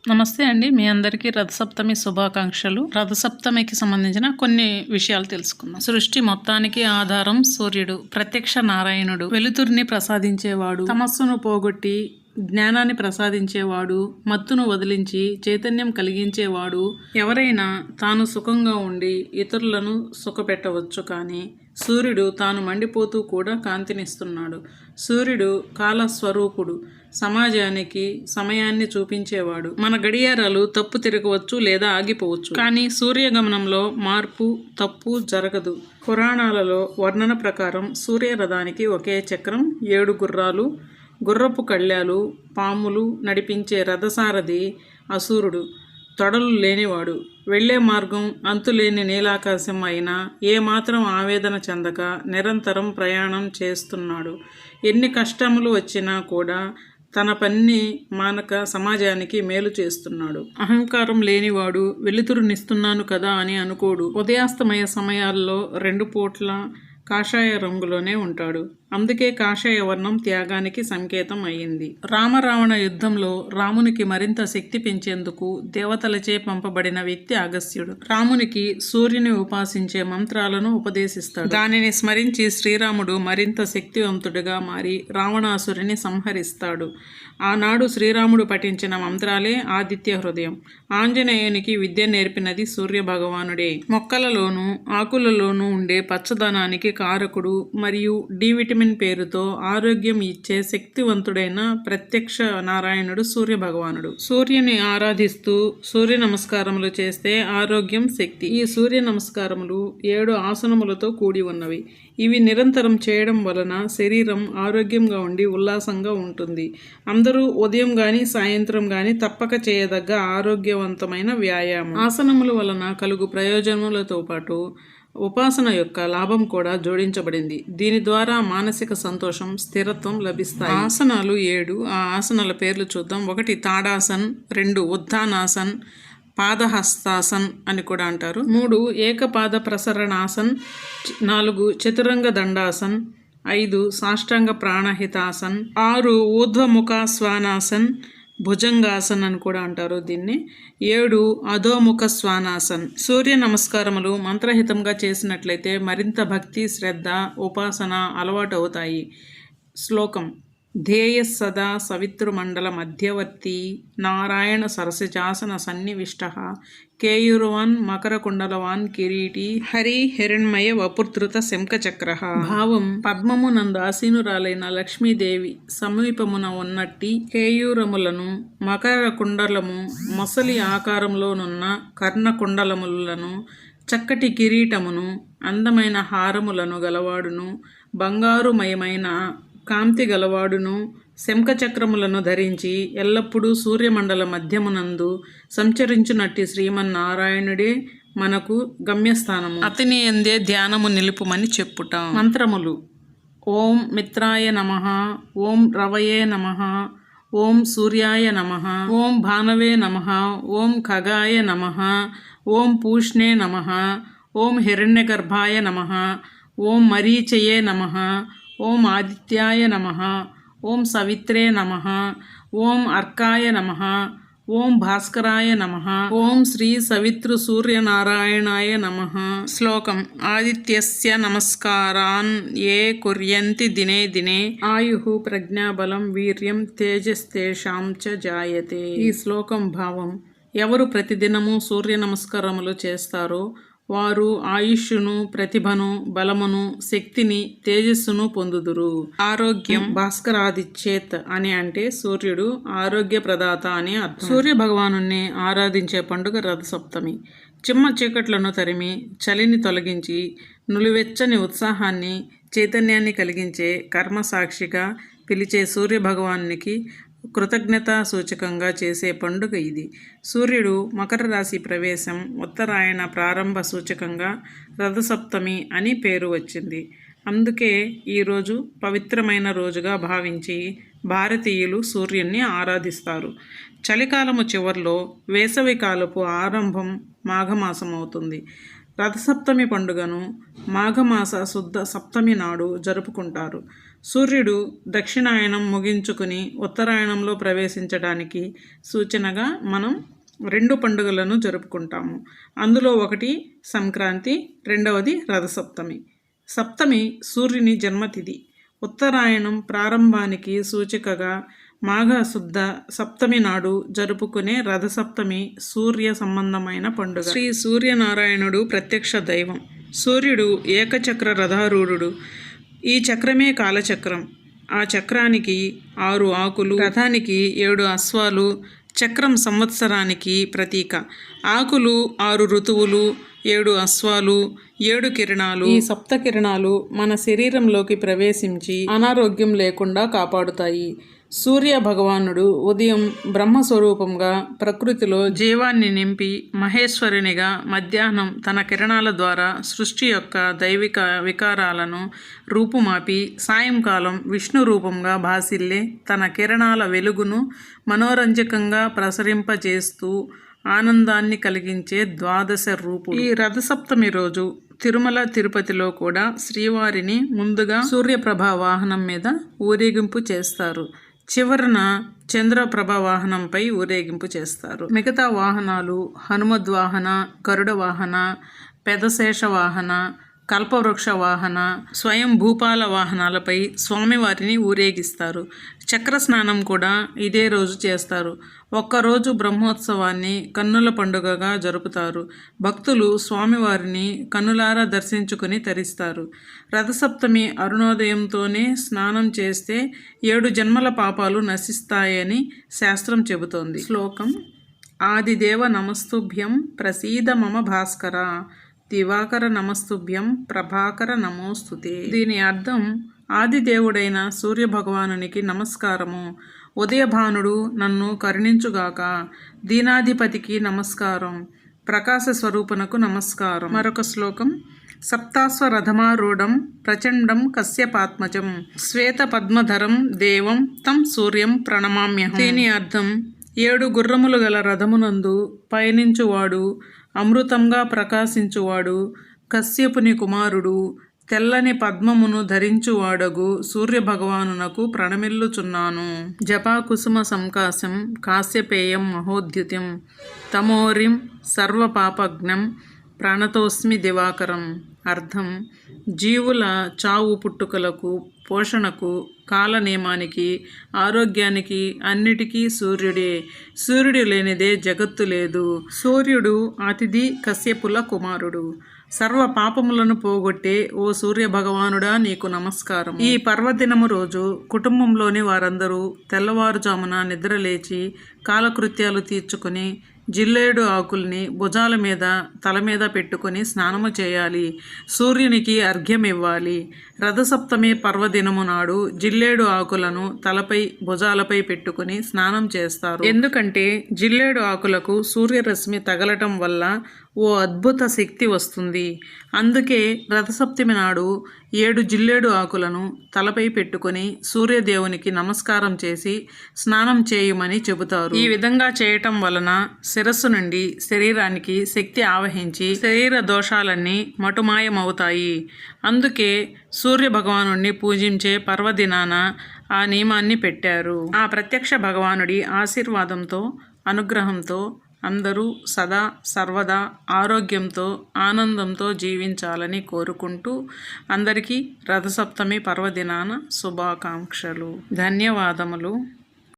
నమస్తే అండి. మీ అందరికీ రథసప్తమి శుభాకాంక్షలు. రథసప్తమికి సంబంధించిన కొన్ని విషయాలు తెలుసుకుందాం. సృష్టి మొత్తానికి ఆధారం సూర్యుడు, ప్రత్యక్ష నారాయణుడు, వెలుతురిని ప్రసాదించేవాడు, తమస్సును పోగొట్టి జ్ఞానాన్ని ప్రసాదించేవాడు, మత్తును వదిలించి చైతన్యం కలిగించేవాడు. ఎవరైనా తాను సుఖంగా ఉండి ఇతరులను సుఖపెట్టవచ్చు, కానీ సూర్యుడు తాను మండిపోతూ కూడా కాంతినిస్తున్నాడు. సూర్యుడు కాలస్వరూపుడు, సమాజానికి సమయాన్ని చూపించేవాడు. మన గడియారాలు తప్పు తిరగవచ్చు లేదా ఆగిపోవచ్చు, కానీ సూర్యగమనంలో మార్పు తప్పు జరగదు. పురాణాలలో వర్ణన ప్రకారం సూర్యరథానికి ఒకే చక్రం, 7 గుర్రాలు, గుర్రపు కళ్యాలు, పాములు నడిపించే రథసారథి అసురుడు, తొడలు లేనివాడు. వెళ్లే మార్గం అంతులేని నీలాకాశం అయినా ఏమాత్రం ఆవేదన చెందక నిరంతరం ప్రయాణం చేస్తున్నాడు. ఎన్ని కష్టములు వచ్చినా కూడా తన పని మానక సమాజానికి మేలు చేస్తున్నాడు. అహంకారం లేనివాడు వెలుతురునిస్తున్నాను కదా అని అనుకోడు. ఉదయాస్తమయ సమయాల్లో 2 పూట్ల కాషాయ రంగులోనే ఉంటాడు. అందుకే కాషాయ వర్ణం త్యాగానికి సంకేతం అయింది. రామరావణ యుద్ధంలో రామునికి మరింత శక్తి పెంచేందుకు దేవతలచే పంపబడిన వ్యక్తి అగస్త్యుడు. రామునికి సూర్యుని ఉపాసించే మంత్రాలను ఉపదేశిస్తాడు. దానిని స్మరించి శ్రీరాముడు మరింత శక్తివంతుడిగా మారి రావణాసురుని సంహరిస్తాడు. ఆనాడు శ్రీరాముడు పఠించిన మంత్రాలే ఆదిత్య హృదయం. ఆంజనేయునికి విద్య నేర్పినది సూర్య భగవానుడే. మొక్కలలోనూ ఆకులలోనూ ఉండే పచ్చదనానికి కారకుడు మరియు డి విటమిన్ పేరుతో ఆరోగ్యం ఇచ్చే శక్తివంతుడైన ప్రత్యక్ష నారాయణుడు సూర్య భగవానుడు. సూర్యుని ఆరాధిస్తూ సూర్య నమస్కారములు చేస్తే ఆరోగ్యం, శక్తి. ఈ సూర్య నమస్కారములు 7 ఆసనములతో కూడి ఉన్నవి. ఇవి నిరంతరం చేయడం వలన శరీరం ఆరోగ్యంగా ఉండి ఉల్లాసంగా ఉంటుంది. అందరూ ఉదయం గాని సాయంత్రం గాని తప్పక చేయదగ్గ ఆరోగ్యవంతమైన వ్యాయామం. ఆసనముల వలన కలుగు ప్రయోజనములతో పాటు ఉపాసన యొక్క లాభం కూడా జోడించబడింది. దీని ద్వారా మానసిక సంతోషం, స్థిరత్వం లభిస్తాయి. ఆసనాలు 7. ఆ ఆసనాల పేర్లు చూద్దాం. 1 తాడాసన్, 2 ఉత్థానాసన్, పాదహస్తాసన్ అని కూడా అంటారు. 3 ఏకపాద ప్రసరణాసన్, 4 చతురంగ దండాసన్, 5 సాష్టాంగ ప్రాణహితాసన్, 6 ఊర్ధ్వముఖ శ్వానాసన్, భుజంగాసన్ అని కూడా అంటారు దీన్ని. 7 అధోముఖ శ్వానాసన్. సూర్య నమస్కారములు మంత్రహితంగా చేసినట్లయితే మరింత భక్తి, శ్రద్ధ, ఉపాసన అలవాటు అవుతాయి. శ్లోకం: ధ్యేయ సదా సవితృమండల మధ్యవర్తి నారాయణ సరసిజాసన సన్నివిష్టః కేయూరవాన్ మకర కుండలవాన్ కిరీటి హరి హిరణ్మయ వపుర్ధృత శంఖచక్రః. భావం: పద్మము నందు ఆసీనురాలైన లక్ష్మీదేవి సమీపమున ఉన్నట్టి కేయూరములను, మకర కుండలము, మొసలి ఆకారంలోనున్న కర్ణకుండలములను, చక్కటి కిరీటమును, అందమైన హారములను గలవాడును, బంగారుమయమైన కాంతి గలవాడును, శంఖచక్రములను ధరించి ఎల్లప్పుడూ సూర్యమండల మధ్యమునందు సంచరించునట్టి శ్రీమన్నారాయణుడే మనకు గమ్యస్థానము. అతని యందే ధ్యానము నిలుపుమని చెప్పుట. మంత్రములు: ఓం మిత్రాయ నమః, ఓం రవయే నమః, ఓం సూర్యాయ నమః, ఓం భానవే నమః, ఓం ఖగాయ నమః, ఓం పూష్ణే నమః, ఓం హిరణ్యగర్భాయ నమః, ఓం మరీచయే నమః, ఓం ఆదిత్యాయ నమః, ఓం సవిత్రే నమః, ఓం అర్కాయ నమః, ఓం భాస్కరాయ నమః, ఓం శ్రీ సవితృ సూర్యనారాయణాయ నమః. శ్లోకం: ఆదిత్యస్య నమస్కారాన్ ఏ కుర్యంతి దినే దినే ఆయుః ప్రజ్ఞాబలం వీర్యం తేజస్తేషాం చ జాయతే. ఈ శ్లోకం భావం: ఎవరు ప్రతిదినము సూర్య నమస్కారములు చేస్తారో వారు ఆయుష్ను, ప్రతిభను, బలమును, శక్తిని, తేజస్సును పొందుదురు. ఆరోగ్యం: భాస్కరాదిచ్చేత్ అని అంటే సూర్యుడు ఆరోగ్య ప్రదాత అని అర్థం. సూర్య భగవానుణ్ణి ఆరాధించే పండుగ రథసప్తమి. చిమ్మ చీకట్లను తరిమి చలిని తొలగించి నులివెచ్చని ఉత్సాహాన్ని, చైతన్యాన్ని కలిగించే కర్మసాక్షిగా పిలిచే సూర్య భగవానునికి కృతజ్ఞతా సూచకంగా చేసే పండుగ ఇది. సూర్యుడు మకర రాశి ప్రవేశం, ఉత్తరాయణ ప్రారంభ సూచకంగా రథసప్తమి అని పేరు వచ్చింది. అందుకే ఈరోజు పవిత్రమైన రోజుగా భావించి భారతీయులు సూర్యున్ని ఆరాధిస్తారు. చలికాలము చివర్లో వేసవికాలపు ఆరంభం మాఘమాసం అవుతుంది. రథసప్తమి పండుగను మాఘమాస శుద్ధ సప్తమి నాడు జరుపుకుంటారు. సూర్యుడు దక్షిణాయనం ముగించుకుని ఉత్తరాయణంలో ప్రవేశించడానికి సూచనగా మనం 2 పండుగలను జరుపుకుంటాము. అందులో ఒకటి సంక్రాంతి, రెండవది రథసప్తమి. సప్తమి సూర్యుని జన్మతిథి. ఉత్తరాయణం ప్రారంభానికి సూచికగా మాఘశుద్ధ సప్తమి నాడు జరుపుకునే రథసప్తమి సూర్య సంబంధమైన పండుగ. శ్రీ సూర్యనారాయణుడు ప్రత్యక్ష దైవం. సూర్యుడు ఏకచక్ర రథారూఢుడు. ఈ చక్రమే కాలచక్రం. ఆ చక్రానికి 6 ఆకులు, రథానికి 7 అశ్వాలు. చక్రం సంవత్సరానికి ప్రతీక. ఆకులు 6 ఋతువులు, 7 అశ్వాలు, 7 కిరణాలు. ఈ సప్త కిరణాలు మన శరీరంలోకి ప్రవేశించి అనారోగ్యం లేకుండా కాపాడుతాయి. సూర్య భగవానుడు ఉదయం బ్రహ్మస్వరూపంగా ప్రకృతిలో జీవాన్ని నింపి మహేశ్వరునిగా మధ్యాహ్నం తన కిరణాల ద్వారా సృష్టి యొక్క దైవిక వికారాలను రూపుమాపి సాయంకాలం విష్ణు రూపంగా భాసిల్లే తన కిరణాల వెలుగును మనోరంజకంగా ప్రసరింపజేస్తూ ఆనందాన్ని కలిగించే ద్వాదశ రూపుడు. ఈ రథసప్తమి రోజు తిరుమల తిరుపతిలో కూడా శ్రీవారిని ముందుగా సూర్యప్రభ వాహనం మీద ఊరేగింపు చేస్తారు. చివరన చంద్రప్రభ వాహనంపై ఊరేగింపు చేస్తారు. మిగతా వాహనాలు హనుమద్వాహన, గరుడ వాహన, పెదశేష వాహన, కల్పవృక్ష వాహన, స్వయం భూపాల వాహనాలపై స్వామివారిని ఊరేగిస్తారు. చక్ర స్నానం కూడా ఇదే రోజు చేస్తారు. ఒక్కరోజు బ్రహ్మోత్సవాన్ని కన్నుల పండుగగా జరుపుతారు. భక్తులు స్వామివారిని కన్నులారా దర్శించుకుని తరిస్తారు. రథసప్తమి అరుణోదయంతోనే స్నానం చేస్తే 7 జన్మల పాపాలు నశిస్తాయని శాస్త్రం చెబుతోంది. శ్లోకం: ఆదిదేవ నమస్తుభ్యం ప్రసీద మమ భాస్కర, దివాకర నమస్తుభ్యం ప్రభాకర నమోస్తుతే. దీని అర్థం ఆదిదేవుడైన సూర్యభగవానునికి నమస్కారము, ఉదయభానుడు నన్ను కరుణించుగాక, దీనాధిపతికి నమస్కారం, ప్రకాశ స్వరూపునకు నమస్కారం. మరొక శ్లోకం: సప్తాశ్వరథమారూఢం ప్రచండం కశ్యపాత్మజం, శ్వేత పద్మధరం దేవం తం సూర్యం ప్రణమామ్యహం. దీని అర్థం 7 గుర్రములు గల రథమునందు పయనించువాడు, అమృతంగా ప్రకాశించువాడు, కశ్యపుని కుమారుడు, తెల్లని పద్మమును ధరించువాడగు సూర్యభగవానునకు ప్రణమిల్లుచున్నాను. జపాకుసుమ సంకాశం కాశ్యపేయం మహోద్యుతం, తమోరిం సర్వపాపజ్ఞం ప్రాణతోస్మి దివాకరం. అర్థం: జీవుల చావు పుట్టుకలకు, పోషణకు, కాల నియమానికి, ఆరోగ్యానికి అన్నిటికీ సూర్యుడే. సూర్యుడు లేనిదే జగత్తు లేదు. సూర్యుడు అతిథి కశ్యపుల కుమారుడు. సర్వ పాపములను పోగొట్టే ఓ సూర్య భగవానుడా నీకు నమస్కారం. ఈ పర్వదినము రోజు కుటుంబంలోని వారందరూ తెల్లవారుజామున నిద్రలేచి కాలకృత్యాలు తీర్చుకొని జిల్లేడు ఆకుల్ని భుజాల మీద తల మీద పెట్టుకొని స్నానము చేయాలి. సూర్యునికి అర్ఘ్యం ఇవ్వాలి. రథసప్తమి పర్వదినము నాడు జిల్లేడు ఆకులను తలపై భుజాలపై పెట్టుకుని స్నానం చేస్తారు. ఎందుకంటే జిల్లేడు ఆకులకు సూర్యరశ్మి తగలటం వల్ల ఓ అద్భుత శక్తి వస్తుంది. అందుకే రథసప్తమి నాడు 7 జిల్లేడు ఆకులను తలపై పెట్టుకొని సూర్యదేవునికి నమస్కారం చేసి స్నానం చేయమని చెబుతారు. ఈ విధంగా చేయటం వలన శిరస్సు నుండి శరీరానికి శక్తి ఆవహించి శరీర దోషాలన్నీ మటుమాయమవుతాయి. అందుకే సూర్య భగవానుడిని పూజించే పర్వదినాన ఆ నియమాన్ని పెట్టారు. ఆ ప్రత్యక్ష భగవానుడి ఆశీర్వాదంతో, అనుగ్రహంతో అందరూ సదా సర్వదా ఆరోగ్యంతో ఆనందంతో జీవించాలని కోరుకుంటూ అందరికీ రథసప్తమి పర్వదినాన శుభాకాంక్షలు. ధన్యవాదములు.